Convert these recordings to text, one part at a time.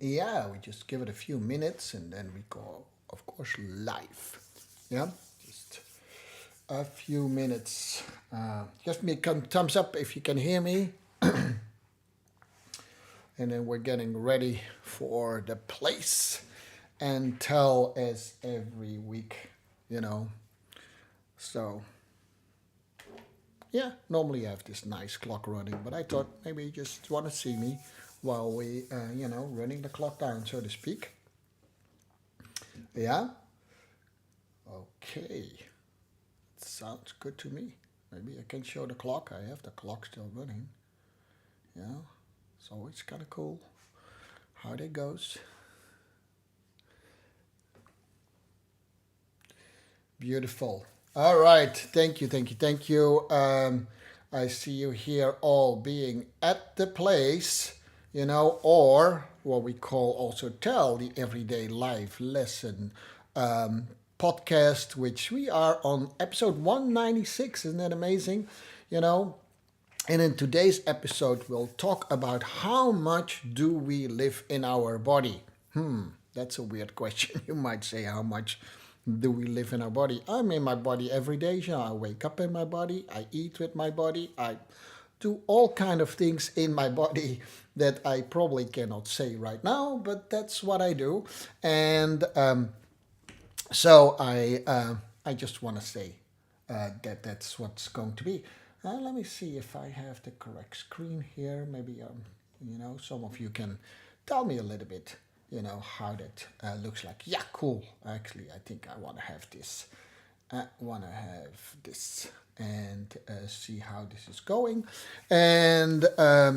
Yeah, we just give it a few minutes and then we go, of course, live. Yeah, just a few minutes. Give me a thumbs up if you can hear me. And then we're getting ready for the place and tell as every week, you know. So, yeah, normally I have this nice clock running, but I thought maybe you just want to see me while we, running the clock down, so to speak. Yeah? Okay. Sounds good to me. Maybe I can show the clock. I have the clock still running. Yeah, it's always kind of cool how that goes. Beautiful. All right. Thank you, thank you, thank you. I see you here all being at the place, or what we call also tell the everyday life lesson podcast, which we are on episode 196. Isn't that amazing? You know, and in today's episode, we'll talk about how much do we live in our body? That's a weird question. You might say, how much do we live in our body? I'm in my body every day. I wake up in my body. I eat with my body. I do all kind of things in my body that I probably cannot say right now, but that's what I do. And so I just want to say that that's what's going to be. Let me see if I have the correct screen here. Maybe some of you can tell me a little bit, how that looks like. Yeah, cool. Actually, I think I want to have this. And see how this is going. And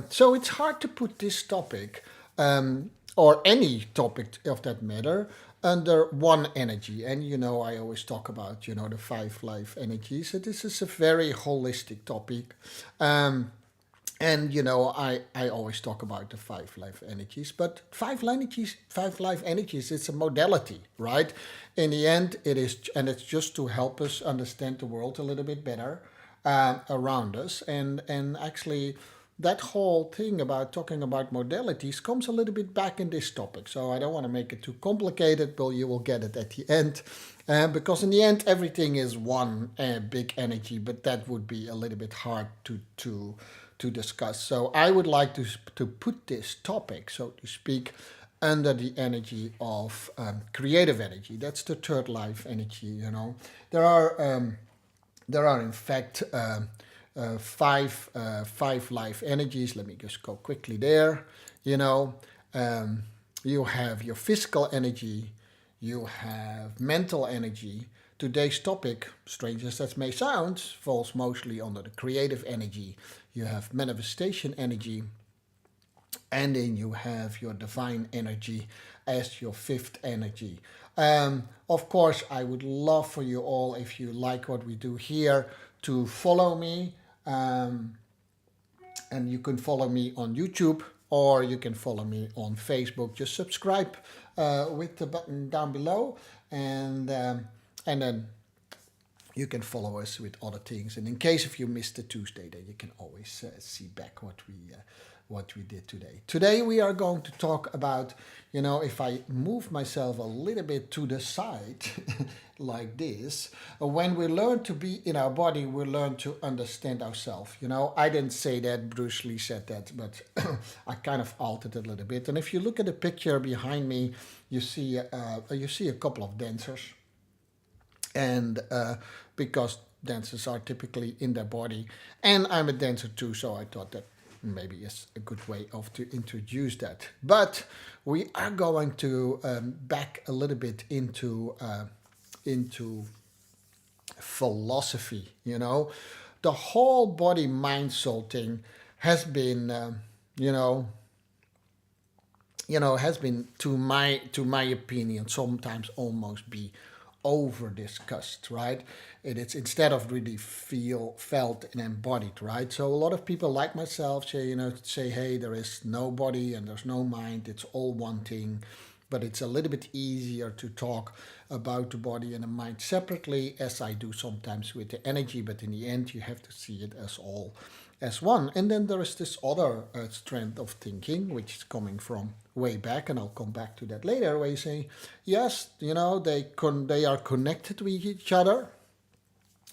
so it's hard to put this topic or any topic of that matter under one energy. And I always talk about the 5 life energies. So this is a very holistic topic. And I always talk about the 5 life energies, but 5 life energies, it's a modality, right? In the end, it is, and it's just to help us understand the world a little bit better around us. And actually, that whole thing about talking about modalities comes a little bit back in this topic. So I don't want to make it too complicated, but you will get it at the end. Because in the end, everything is one big energy, but that would be a little bit hard to discuss. So I would like to put this topic, so to speak, under the energy of creative energy. That's the third life energy. There are in fact five life energies. Let me just go quickly there. You have your physical energy, you have mental energy. Today's topic, strange as that may sound, falls mostly under the creative energy. You have manifestation energy, and then you have your divine energy as your 5th energy. Of course, I would love for you all, if you like what we do here, to follow me. And you can follow me on YouTube, or you can follow me on Facebook. Just subscribe with the button down below, and then you can follow us with other things. And in case if you missed the Tuesday, then you can always see back what we did today. Today we are going to talk about, if I move myself a little bit to the side like this, when we learn to be in our body, we learn to understand ourselves. I didn't say that, Bruce Lee said that, but I kind of altered it a little bit. And if you look at the picture behind me, you see a couple of dancers. And because dancers are typically in their body, and I'm a dancer too, so I thought that maybe is a good way to introduce that. But we are going to back a little bit into philosophy. The whole body mind soul thing has been has been to my opinion sometimes almost be over discussed, right? It's instead of really felt and embodied, right? So a lot of people like myself say, hey, there is no body and there's no mind, it's all one thing. But it's a little bit easier to talk about the body and the mind separately, as I do sometimes with the energy. But in the end, you have to see it as all as one. And then there is this other strand of thinking, which is coming from way back, and I'll come back to that later, where you say, yes, they are connected with each other.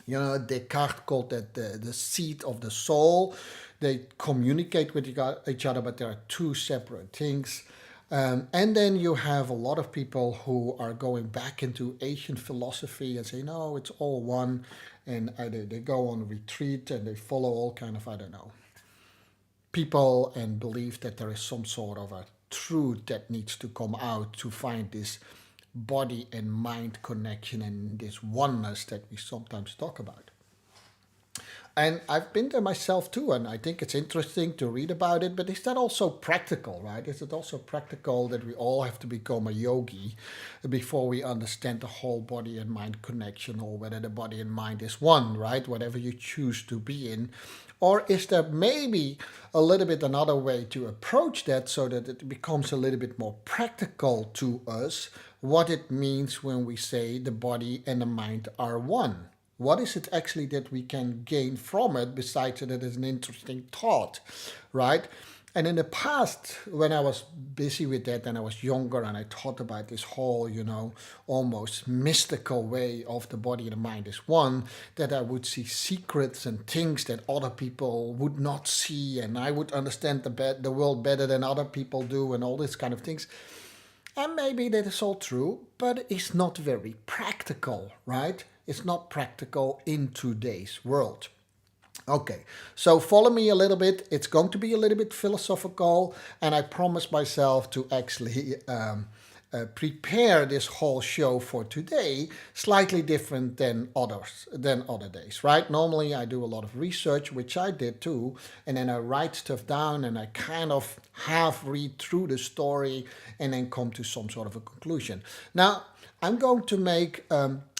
Descartes called that the seat of the soul. They communicate with each other, but there are two separate things. And then you have a lot of people who are going back into Asian philosophy and say, no, it's all one. And they go on retreat and they follow all kind of, people and believe that there is some sort of a truth that needs to come out to find this body and mind connection and this oneness that we sometimes talk about. And I've been there myself too, and I think it's interesting to read about it, but is that also practical, right? Is it also practical that we all have to become a yogi before we understand the whole body and mind connection, or whether the body and mind is one, right? Whatever you choose to be in. Or is there maybe a little bit another way to approach that so that it becomes a little bit more practical to us, what it means when we say the body and the mind are one? What is it actually that we can gain from it, besides that it is an interesting thought, right? And in the past, when I was busy with that and I was younger and I thought about this whole, almost mystical way of the body and the mind is one, that I would see secrets and things that other people would not see, and I would understand the world better than other people do, and all these kind of things. And maybe that is all true, but it's not very practical, right? It's not practical in today's world. Okay, so follow me a little bit. It's going to be a little bit philosophical, and I promise myself to actually prepare this whole show for today slightly different than other days, right? Normally I do a lot of research, which I did too, and then I write stuff down and I kind of half read through the story and then come to some sort of a conclusion. Now, I'm going to make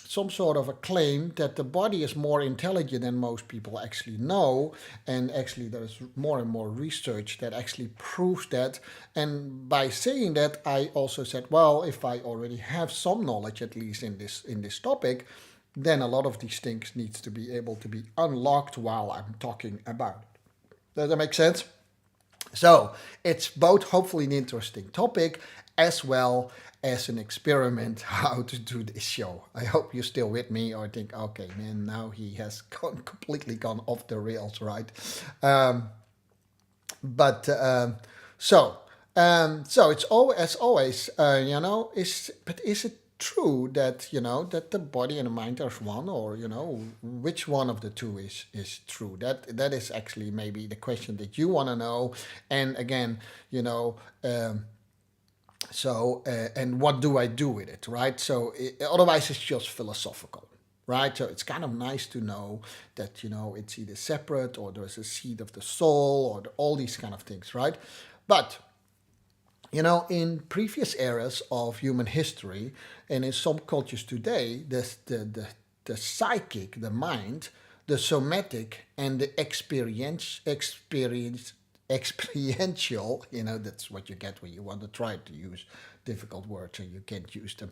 some sort of a claim that the body is more intelligent than most people actually know, and actually there's more and more research that actually proves that. And by saying that, I also said, well, if I already have some knowledge at least in this topic, then a lot of these things needs to be able to be unlocked while I'm talking about it. Does that make sense? So it's both hopefully an interesting topic as well as an experiment how to do this show. I hope you're still with me, or think, okay, man, now he has completely gone off the rails, right? So it's always, as always, is it true that that the body and the mind are one, or which one of the two is true? That is actually maybe the question that you want to know. And again, and what do I do with it, right? So otherwise it's just philosophical, right? So it's kind of nice to know that, it's either separate, or there's a seed of the soul, or all these kind of things, right? But, in previous eras of human history, and in some cultures today, the psychic, the mind, the somatic, and the experiential, that's what you get when you want to try to use difficult words and you can't use them.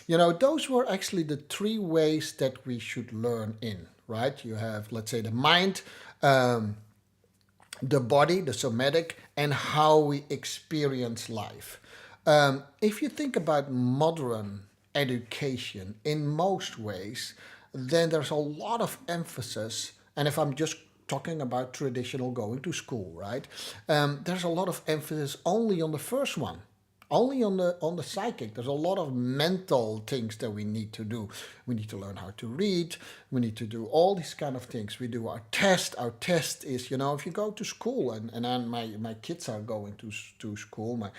Those were actually the three ways that we should learn in, right? You have, let's say, the mind, the body, the somatic, and how we experience life. If you think about modern education in most ways, then there's a lot of emphasis, and if I'm just talking about traditional going to school, right? There's a lot of emphasis only on the first one, only on the psychic. There's a lot of mental things that we need to do. We need to learn how to read. We need to do all these kind of things. We do our test. Our test is, if you go to school, and my kids are going to school.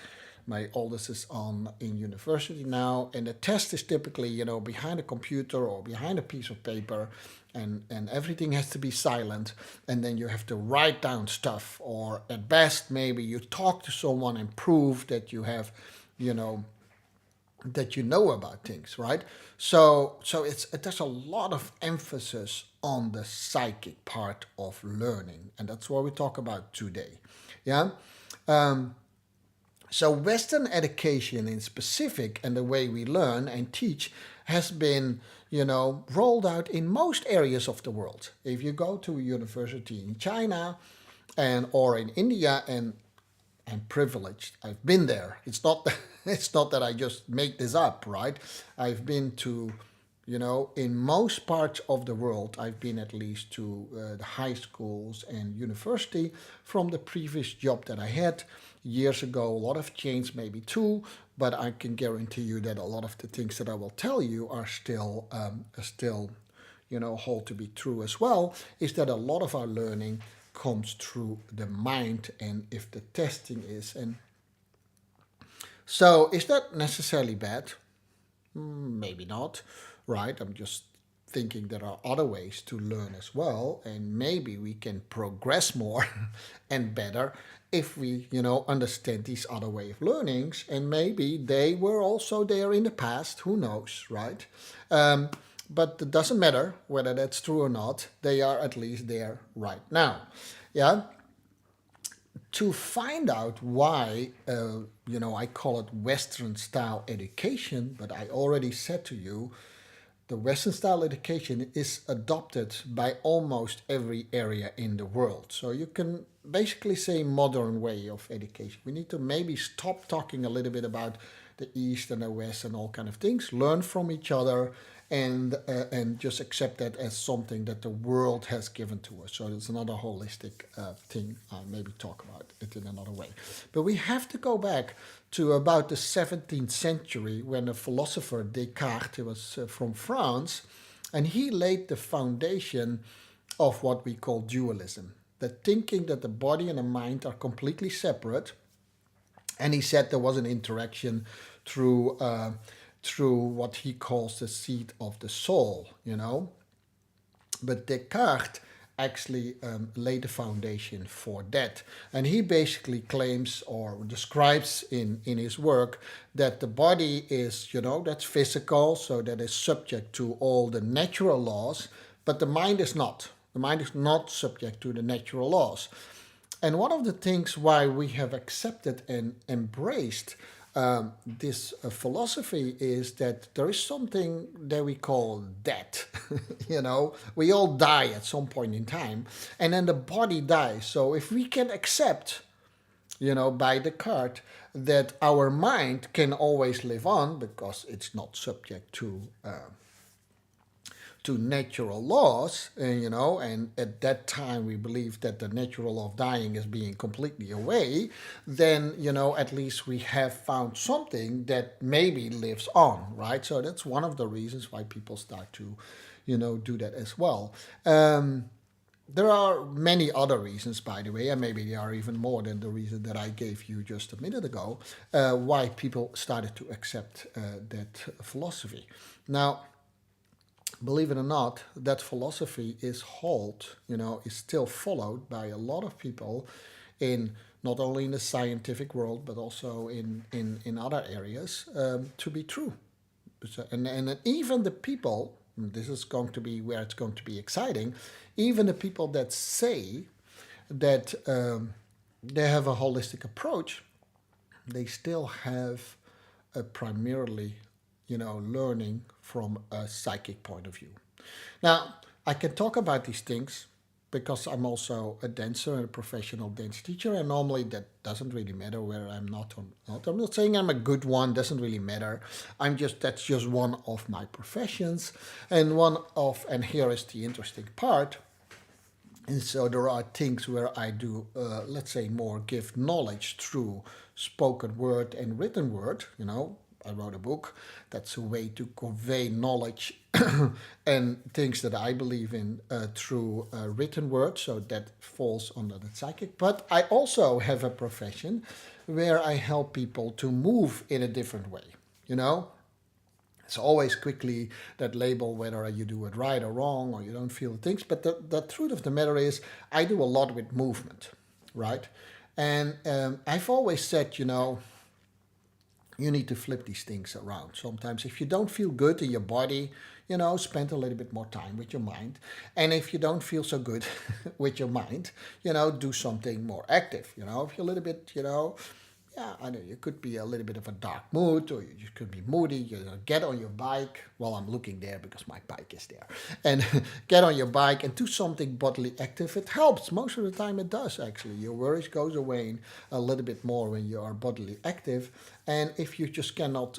My oldest is in university now, and the test is typically, behind a computer or behind a piece of paper, and everything has to be silent, and then you have to write down stuff, or at best maybe you talk to someone and prove that you have, that you know about things, right? So there's a lot of emphasis on the psychic part of learning, and that's what we talk about today. Yeah. So Western education in specific, and the way we learn and teach, has been, rolled out in most areas of the world. If you go to a university in China or in India, and I'm privileged, I've been there. It's not that, it's not that I just make this up, right? I've been to, in most parts of the world, I've been at least to the high schools and university from the previous job that I had years ago. A lot have changed, maybe too, but I can guarantee you that a lot of the things that I will tell you are still, hold to be true as well. Is that a lot of our learning comes through the mind, and if the testing is, and so is that necessarily bad? Maybe not, right? I'm just thinking there are other ways to learn as well, and maybe we can progress more and better if we, understand these other way of learnings, and maybe they were also there in the past. Who knows, right? But it doesn't matter whether that's true or not. They are at least there right now. Yeah. To find out why, I call it Western style education, but I already said to you, the Western style education is adopted by almost every area in the world. So you can basically say modern way of education. We need to maybe stop talking a little bit about the East and the West and all kind of things. Learn from each other and just accept that as something that the world has given to us. So it's another holistic thing. I'll maybe talk about it in another way. But we have to go back to about the 17th century when a philosopher, Descartes, who was from France, and he laid the foundation of what we call dualism. The thinking that the body and the mind are completely separate. And he said there was an interaction through what he calls the seat of the soul, But Descartes actually laid the foundation for that. And he basically claims or describes in his work that the body is, that's physical, so that is subject to all the natural laws, but the mind is not. The mind is not subject to the natural laws. And one of the things why we have accepted and embraced this philosophy is that there is something that we call death. We all die at some point in time, and then the body dies. So if we can accept, by Descartes, that our mind can always live on because it's not subject to natural laws, and at that time we believe that the natural law of dying is being completely away, then, at least we have found something that maybe lives on, right? So that's one of the reasons why people start to, do that as well. There are many other reasons, by the way, and maybe there are even more than the reason that I gave you just a minute ago, why people started to accept that philosophy. Now, believe it or not, that philosophy is is still followed by a lot of people in not only in the scientific world, but also in other areas to be true. So, and even the people, this is going to be where it's going to be exciting, even the people that say that they have a holistic approach, they still have a primarily learning from a psychic point of view. Now, I can talk about these things because I'm also a dancer and a professional dance teacher, and normally that doesn't really matter whether I'm not or not. I'm not saying I'm a good one, doesn't really matter. That's just one of my professions, and here is the interesting part. And so there are things where I do, let's say, more give knowledge through spoken word and written word, I wrote a book. That's a way to convey knowledge and things that I believe in through written word. So that falls under the psychic. But I also have a profession where I help people to move in a different way. It's always quickly that label whether you do it right or wrong or you don't feel things. But the truth of the matter is I do a lot with movement, right? And I've always said, you need to flip these things around. Sometimes if you don't feel good in your body, spend a little bit more time with your mind. And if you don't feel so good with your mind, do something more active. If you're a little bit, yeah, I know you could be a little bit of a dark mood, or you just could be moody. You know, get on your bike. Well, I'm looking there because my bike is there, and get on your bike and do something bodily active. It helps. Most of the time, it does actually. Your worries goes away a little bit more when you are bodily active, and if you just cannot.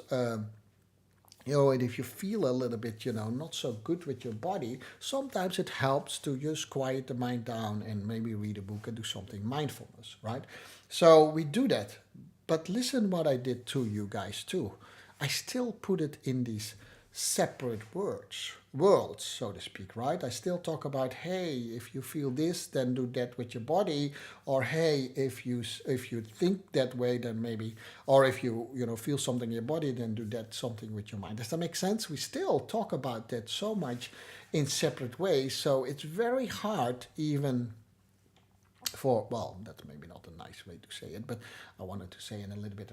And if you feel a little bit, not so good with your body, sometimes it helps to just quiet the mind down and maybe read a book and do something mindfulness, right? So we do that. But listen what I did to you guys too. I still put it in these separate worlds, so to speak, right? I still talk about, hey, if you feel this, then do that with your body, or hey, if you think that way, then maybe, or if you feel something in your body, then do that something with your mind. Does that make sense? We still talk about that so much in separate ways, so it's very hard even well, that's maybe not a nice way to say it, but I wanted to say in a little bit,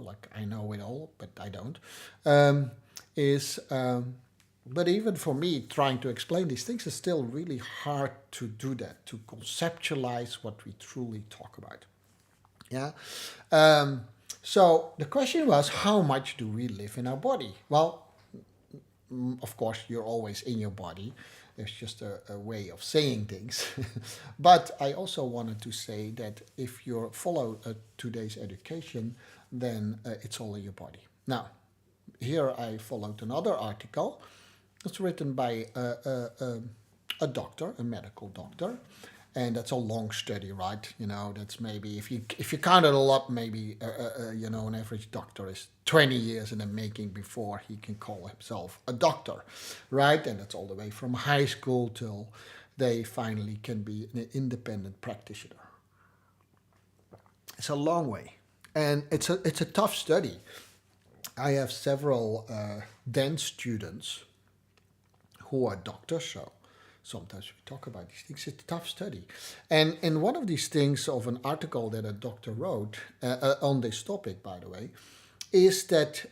like I know it all, but I don't, um, is, but even for me, trying to explain these things is still really hard to do that, to conceptualize what we truly talk about. Yeah. Um, so the question was, how much do we live in our body? Well, of course, you're always in your body. It's just a way of saying things. But I also wanted to say that if you follow today's education, then it's all in your body. Now, here I followed another article. It's written by a doctor, a medical doctor, and that's a long study, right? That's maybe if you count it all up, maybe an average doctor is 20 years in the making before he can call himself a doctor, right? And that's all the way from high school till they finally can be an independent practitioner. It's a long way, and it's a tough study. I have several then students who are doctors, so sometimes we talk about these things. It's a tough study. And in one of these things of an article that a doctor wrote on this topic, by the way, is that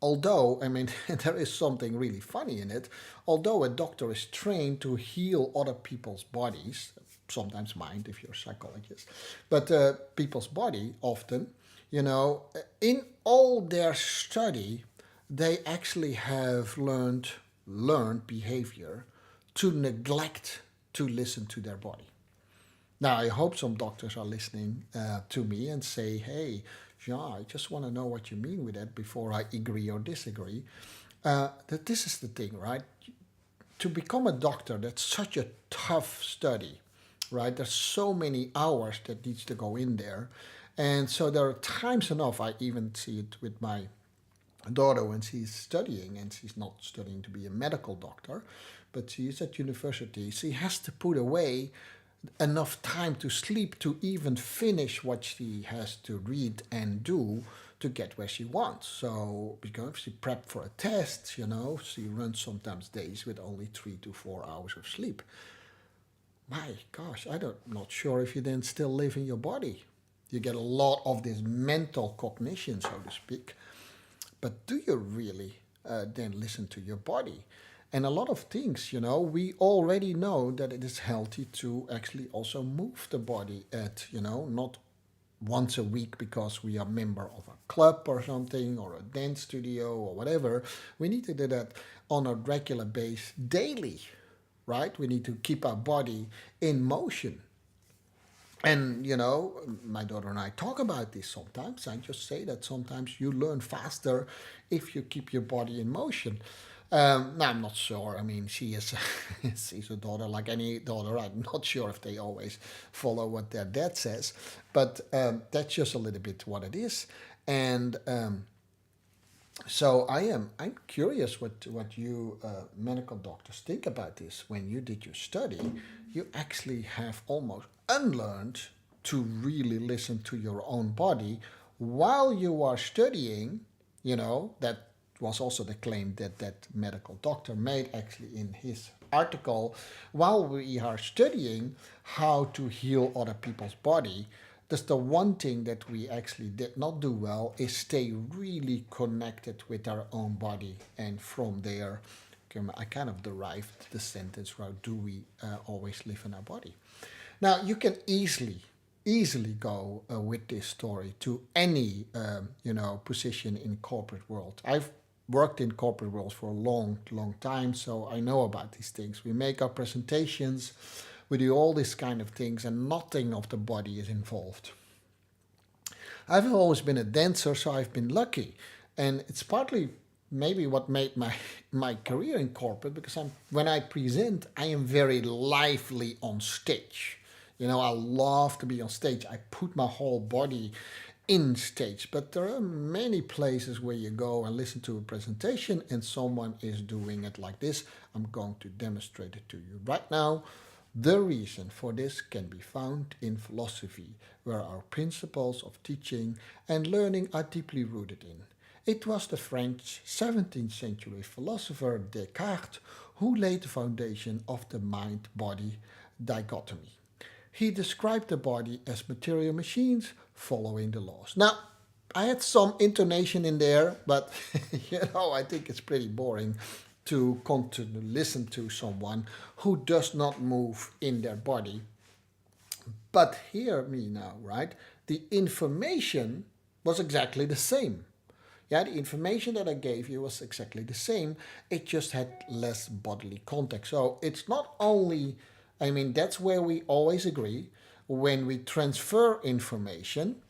although, I mean, there is something really funny in it, although a doctor is trained to heal other people's bodies, sometimes mind if you're a psychologist, but people's body often, in all their study, they actually have learned behavior to neglect to listen to their body. Now, I hope some doctors are listening to me and say, hey, Jean, I just want to know what you mean with that before I agree or disagree. That this is the thing, right? To become a doctor, that's such a tough study, right? There's so many hours that needs to go in there. And so there are times enough, I even see it with my daughter when she's studying, and she's not studying to be a medical doctor, but she is at university. She has to put away enough time to sleep to even finish what she has to read and do to get where she wants. So because she prepped for a test, she runs sometimes days with only 3 to 4 hours of sleep. My gosh, I'm not sure if you then still live in your body. You get a lot of this mental cognition, so to speak. But do you really then listen to your body? And a lot of things, we already know that it is healthy to actually also move the body not once a week because we are a member of a club or something, or a dance studio or whatever. We need to do that on a regular basis daily, right? We need to keep our body in motion. And, my daughter and I talk about this sometimes. I just say that sometimes you learn faster if you keep your body in motion. Now, I'm not sure. I mean, she's a daughter like any daughter. I'm not sure if they always follow what their dad says. But that's just a little bit what it is. And so I'm curious what you medical doctors think about this. When you did your study, you actually have almost unlearned to really listen to your own body while you are studying. That was also the claim that medical doctor made actually in his article. While we are studying how to heal other people's body, that's the one thing that we actually did not do well, is stay really connected with our own body. And from there, I kind of derived the sentence, how do we always live in our body? Now, you can easily easily go with this story to any position in corporate world. I've worked in corporate world for a long time, so I know about these things. We make our presentations, we do all these kind of things, and nothing of the body is involved. I've always been a dancer, so I've been lucky, and it's partly maybe what made my career in corporate, because when I present, I am very lively on stage. I love to be on stage. I put my whole body in stage. But there are many places where you go and listen to a presentation and someone is doing it like this. I'm going to demonstrate it to you right now. The reason for this can be found in philosophy, where our principles of teaching and learning are deeply rooted in. It was the French 17th century philosopher Descartes who laid the foundation of the mind-body dichotomy. He described the body as material machines following the laws. Now, I had some intonation in there, but I think it's pretty boring to continue to listen to someone who does not move in their body. But hear me now, right? The information was exactly the same. Yeah, the information that I gave you was exactly the same. It just had less bodily context. So it's not only, that's where we always agree. When we transfer information,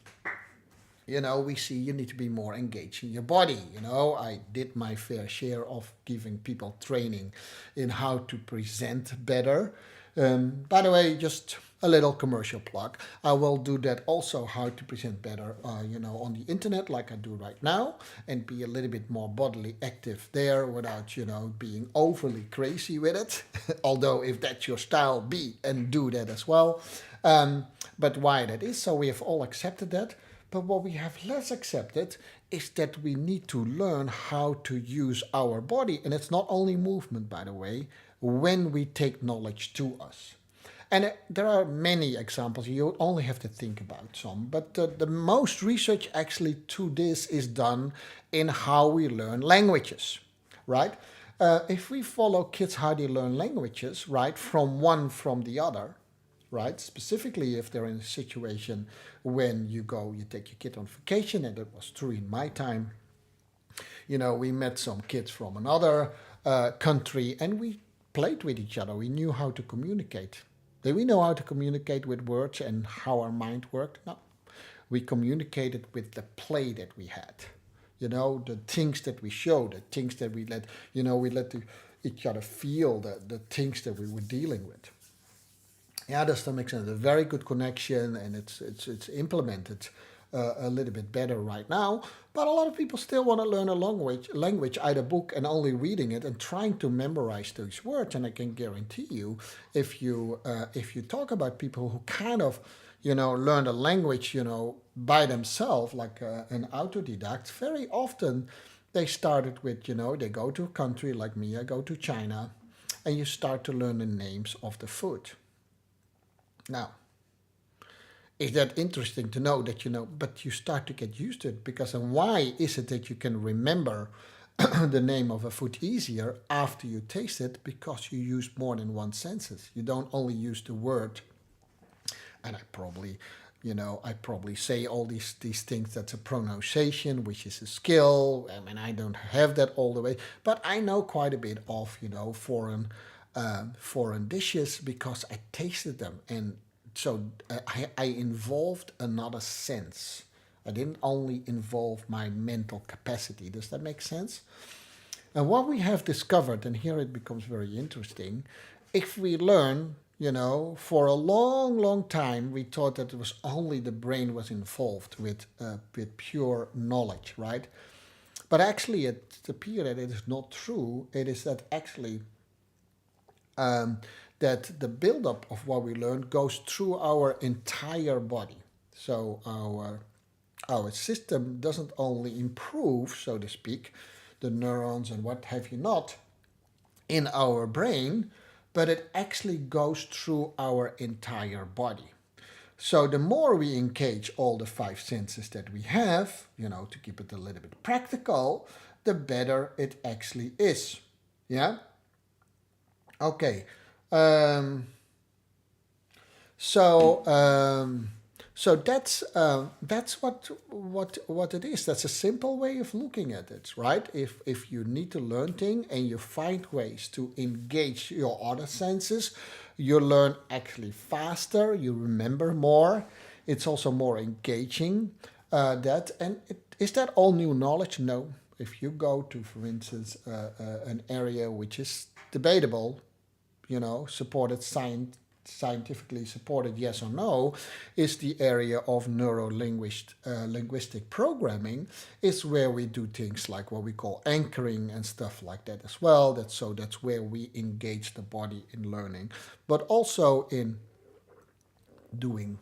we see you need to be more engaged in your body. I did my fair share of giving people training in how to present better. By the way, just a little commercial plug. I will do that also, how to present better, on the internet like I do right now, and be a little bit more bodily active there without, being overly crazy with it. Although if that's your style, be and do that as well. But why that is, so we have all accepted that. But what we have less accepted is that we need to learn how to use our body. And it's not only movement, by the way, when we take knowledge to us. And there are many examples. You only have to think about some. But the most research actually to this is done in how we learn languages, right? If we follow kids how they learn languages, right, from the other, right? Specifically, if they're in a situation when you take your kid on vacation, and that was true in my time. We met some kids from another country, and we played with each other. We knew how to communicate. Did we know how to communicate with words and how our mind worked? No. We communicated with the play that we had. The things that we showed, the things that we let each other feel, the things that we were dealing with. Yeah, does that make sense? A very good connection, and it's implemented a little bit better right now. But a lot of people still want to learn a language, either book and only reading it and trying to memorize those words. And I can guarantee you, if you talk about people who kind of learn a language by themselves, like an autodidact, very often they started with they go to a country like me. I go to China, and you start to learn the names of the food. Now, is that interesting to know that but you start to get used to it, because and why is it that you can remember the name of a food easier after you taste it? Because you use more than one senses. You don't only use the word, and I probably say all these things. That's a pronunciation, which is a skill. I don't have that all the way, but I know quite a bit of foreign dishes because I tasted them, and so I involved another sense. I didn't only involve my mental capacity. Does that make sense? And what we have discovered, and here it becomes very interesting, if we learn, for a long time we thought that it was only the brain was involved with pure knowledge, right? But actually it appears that it is not true. It is that actually that the buildup of what we learn goes through our entire body. So our system doesn't only improve, so to speak, the neurons and what have you not in our brain, but it actually goes through our entire body. So the more we engage all the five senses that we have, to keep it a little bit practical, the better it actually is. Yeah? Okay. So So that's what it is. That's a simple way of looking at it, right? If you need to learn things and you find ways to engage your other senses, you learn actually faster. You remember more. It's also more engaging. Is that all new knowledge? No. If you go to, for instance, an area which is debatable, supported scientifically supported, yes or no, is the area of linguistic programming, is where we do things like what we call anchoring and stuff like that as well. That's where we engage the body in learning, but also in doing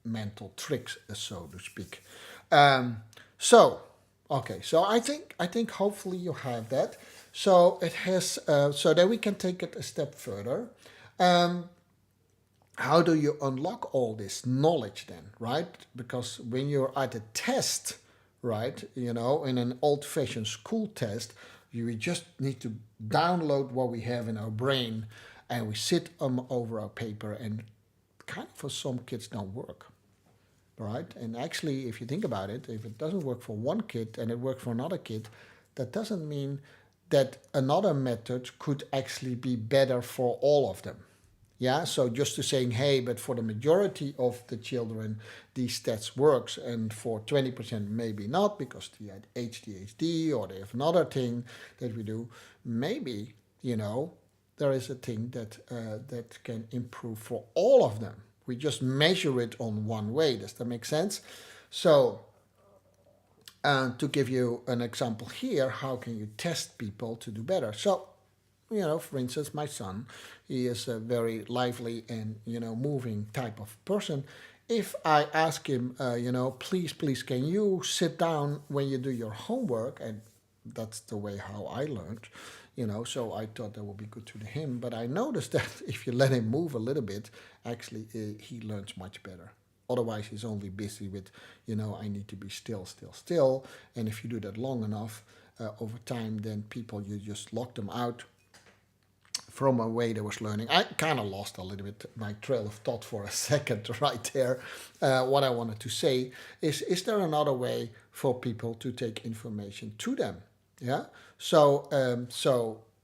mental tricks, so to speak. Um, so, okay, so I think hopefully you have that. So it has. So then we can take it a step further. Um, how do you unlock all this knowledge then, right? Because when you're at a test, right, in an old-fashioned school test, you just need to download what we have in our brain, and we sit over our paper, and kind of for some kids don't work, right? And actually, if you think about it, if it doesn't work for one kid and it works for another kid, that doesn't mean that another method could actually be better for all of them. Yeah, so just to saying, hey, but for the majority of the children, these stats works, and for 20% maybe not because they had ADHD or they have another thing that we do. Maybe there is a thing that can improve for all of them. We just measure it on one way. Does that make sense? So, to give you an example here, how can you test people to do better? So, for instance, my son, he is a very lively and, moving type of person. If I ask him, please, can you sit down when you do your homework? And that's the way how I learned, so I thought that would be good to him. But I noticed that if you let him move a little bit, actually, he learns much better. Otherwise, he's only busy with, I need to be still, still, still. And if you do that long enough, over time, then you just lock them out from a way that was learning. I kind of lost a little bit my trail of thought for a second right there. What I wanted to say is there another way for people to take information to them? Yeah. So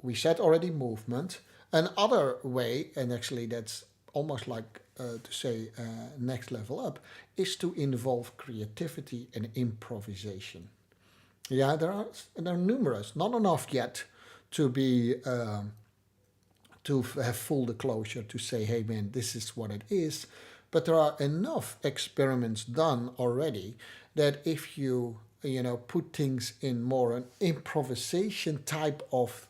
we said already movement. Another way, and actually that's almost like to say next level up, is to involve creativity and improvisation. Yeah, there are numerous, not enough yet to be. To have full disclosure to say, hey man, this is what it is. But there are enough experiments done already that if you put things in more an improvisation type of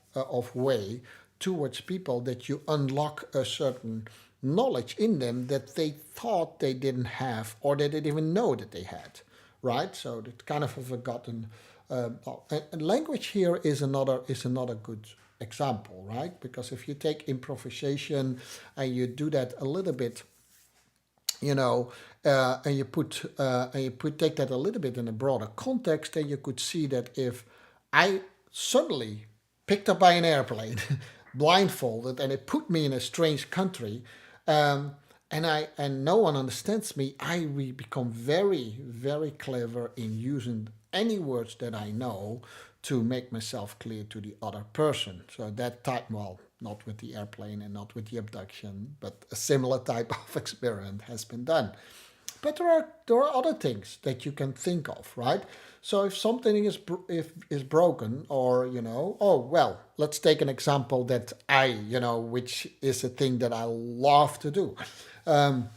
way towards people, that you unlock a certain knowledge in them that they thought they didn't have or they didn't even know that they had, right? So it's kind of a forgotten. And language here is another good example, right? Because if you take improvisation and you do that a little bit, and you take that a little bit in a broader context, then you could see that if I suddenly picked up by an airplane, blindfolded, and it put me in a strange country, and no one understands me, I will become very, very clever in using any words that I know to make myself clear to the other person. So that type, well, not with the airplane and not with the abduction, but a similar type of experiment has been done. But there are other things that you can think of, right? So if something is broken, or oh well, let's take an example that which is a thing that I love to do. Um,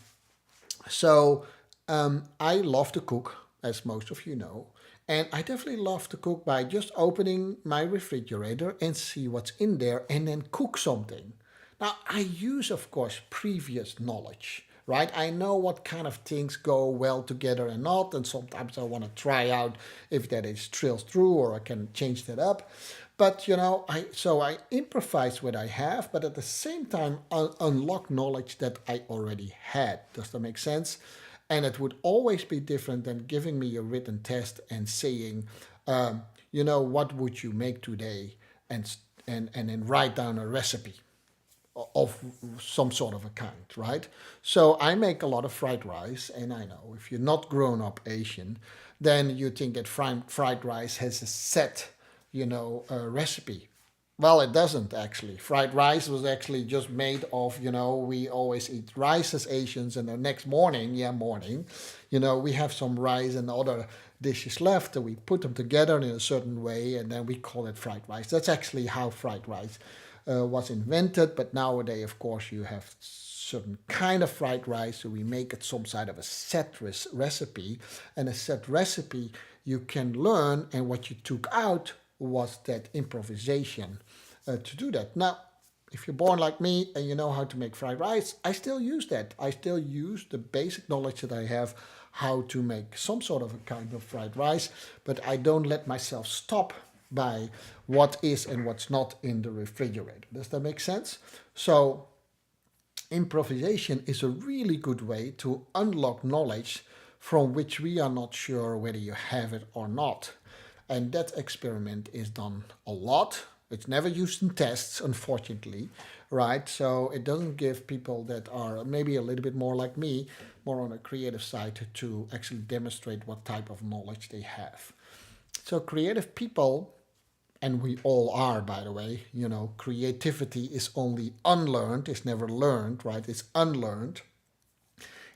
so I love to cook, as most of you know. And I definitely love to cook by just opening my refrigerator and see what's in there and then cook something. Now, I use, of course, previous knowledge, right? I know what kind of things go well together and not, and sometimes I want to try out if that is trills through or I can change that up. But I improvise what I have, but at the same time unlock knowledge that I already had. Does that make sense? And it would always be different than giving me a written test and saying, what would you make today, and then write down a recipe. of some sort of a kind, right? So I make a lot of fried rice, and I know if you're not grown up Asian, then you think that fried rice has a set, recipe. Well, it doesn't actually. Fried rice was actually just made of, we always eat rice as Asians, and the next morning, we have some rice and other dishes left, and we put them together in a certain way, and then we call it fried rice. That's actually how fried rice was invented, but nowadays, of course, you have certain kind of fried rice, so we make it some side of a set recipe, and a set recipe you can learn, and what you took out was that improvisation to do that. Now, if you're born like me and you know how to make fried rice, I still use that. I still use the basic knowledge that I have how to make some sort of a kind of fried rice, but I don't let myself stop by what is and what's not in the refrigerator. Does that make sense? So improvisation is a really good way to unlock knowledge from which we are not sure whether you have it or not. And that experiment is done a lot. It's never used in tests, unfortunately, right? So it doesn't give people that are maybe a little bit more like me, more on a creative side, to actually demonstrate what type of knowledge they have. So creative people, and we all are, by the way, creativity is only unlearned, it's never learned, right? It's unlearned,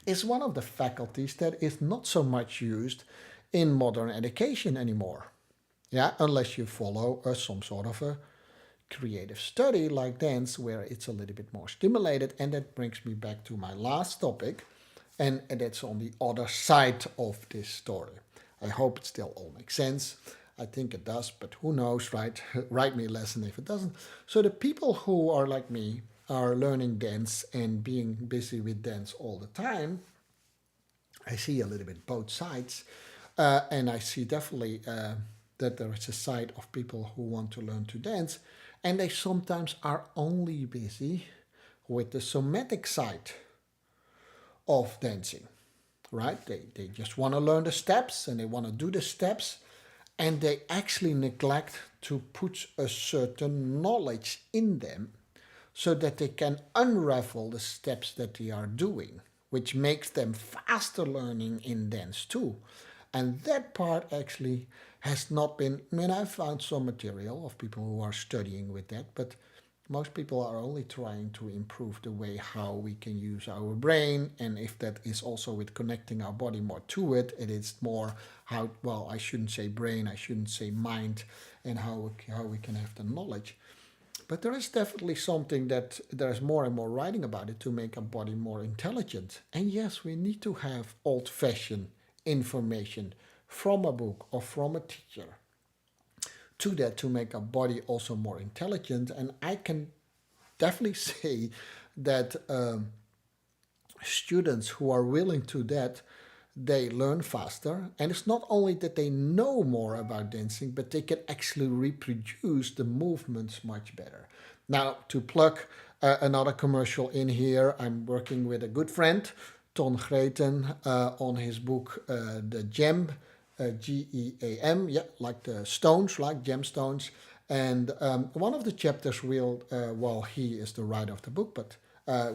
is one of the faculties that is not so much used in modern education anymore. Yeah, unless you follow some sort of a creative study like dance, where it's a little bit more stimulated. And that brings me back to my last topic, and that's on the other side of this story. I hope it still all makes sense. I think it does, but who knows, right? Write me a lesson if it doesn't. So the people who are like me are learning dance and being busy with dance all the time. I see a little bit both sides, and I see definitely that there is a side of people who want to learn to dance, and they sometimes are only busy with the somatic side of dancing, right? They just want to learn the steps and they want to do the steps, and they actually neglect to put a certain knowledge in them so that they can unravel the steps that they are doing, which makes them faster learning in dance too. And that part actually has not been, I mean, I've found some material of people who are studying with that, but most people are only trying to improve the way how we can use our brain, and if that is also with connecting our body more to it, it is more how, well, I shouldn't say brain, I shouldn't say mind, and how we can have the knowledge. But there is definitely something that there's more and more writing about it to make our body more intelligent. And yes, we need to have old-fashioned information from a book or from a teacher to that to make our body also more intelligent. And I can definitely say that students who are willing to that, they learn faster. And it's not only that they know more about dancing, but they can actually reproduce the movements much better. Now, to plug another commercial in here, I'm working with a good friend, Ton Greten, on his book, The Gem, GEAM, yeah, like the stones, like gemstones. And one of the chapters well, he is the writer of the book, but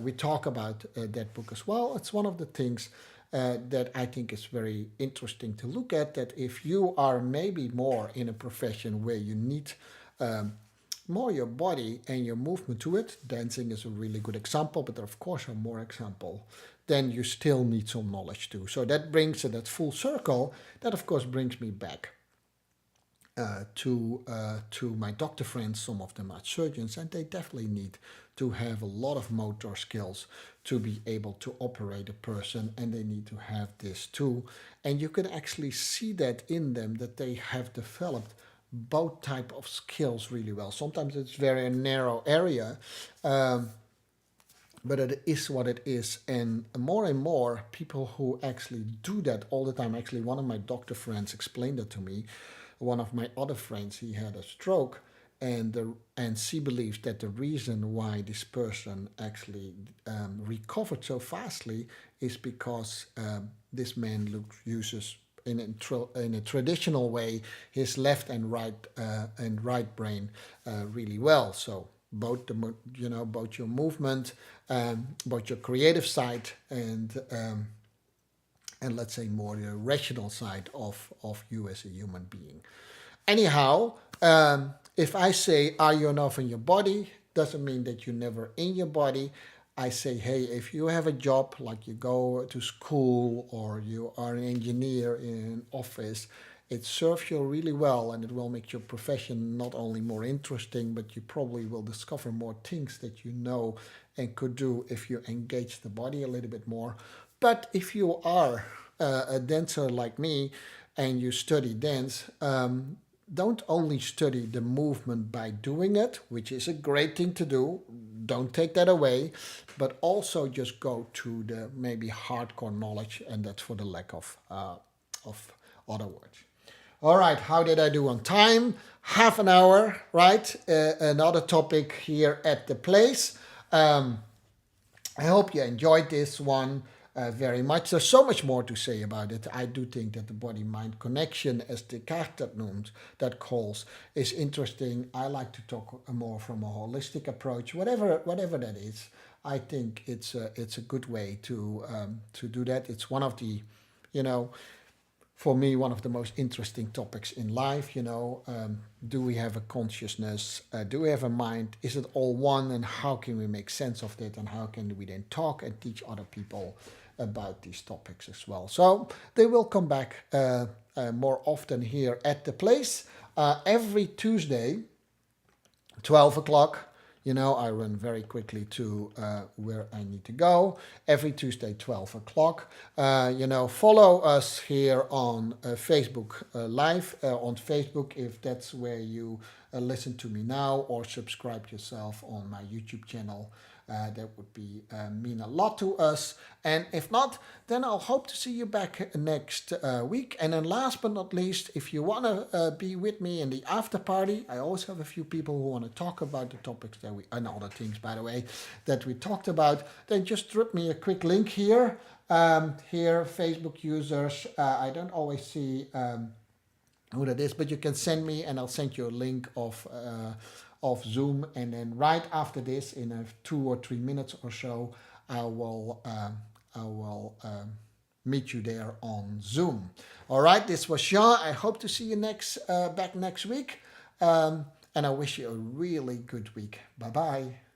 we talk about that book as well. It's one of the things that I think is very interesting to look at, that if you are maybe more in a profession where you need more your body and your movement to it, dancing is a really good example, but there of course are more examples, then you still need some knowledge too. So that brings that full circle. That of course brings me back to my doctor friends. Some of them are surgeons, and they definitely need to have a lot of motor skills to be able to operate a person, and they need to have this too. And you can actually see that in them, that they have developed both type of skills really well. Sometimes it's very narrow area, but it is what it is. And more people who actually do that all the time. Actually, one of my doctor friends explained that to me. One of my other friends, he had a stroke, and she believes that the reason why this person actually recovered so fastly is because this man uses in a traditional way his left and right brain really well. So both both your movement, both your creative side, and let's say more the rational side of you as a human being. Anyhow, if I say, are you enough in your body? Doesn't mean that you're never in your body. I say, hey, if you have a job, like you go to school or you are an engineer in an office, it serves you really well and it will make your profession not only more interesting, but you probably will discover more things that you know and could do if you engage the body a little bit more. But if you are a dancer like me and you study dance, don't only study the movement by doing it, which is a great thing to do, don't take that away, but also just go to the maybe hardcore knowledge, and that's for the lack of other words. All right, how did I do on time? Half an hour, right? Another topic here at the place. I hope you enjoyed this one very much. There's so much more to say about it. I do think that the body-mind connection, as Descartes that calls, is interesting. I like to talk more from a holistic approach, whatever that is. I think it's a good way to do that. It's one of the, for me, one of the most interesting topics in life. Do we have a consciousness? Do we have a mind? Is it all one? And how can we make sense of that? And how can we then talk and teach other people about these topics as well? So they will come back more often here at the place every Tuesday, 12 o'clock. I run very quickly to where I need to go. Every Tuesday, 12 o'clock. Follow us here on Facebook Live, on Facebook, if that's where you listen to me now, or subscribe yourself on my YouTube channel. That would mean a lot to us. And if not, then I'll hope to see you back next week. And then last but not least, if you want to be with me in the after party, I always have a few people who want to talk about the topics that and other things, by the way, that we talked about, then just drop me a quick link here. Here, Facebook users, I don't always see who that is, but you can send me and I'll send you a link of Zoom, and then right after this, in 2 or 3 minutes or so, I will meet you there on Zoom. All right, this was Jean. I hope to see you back next week, and I wish you a really good week. Bye bye.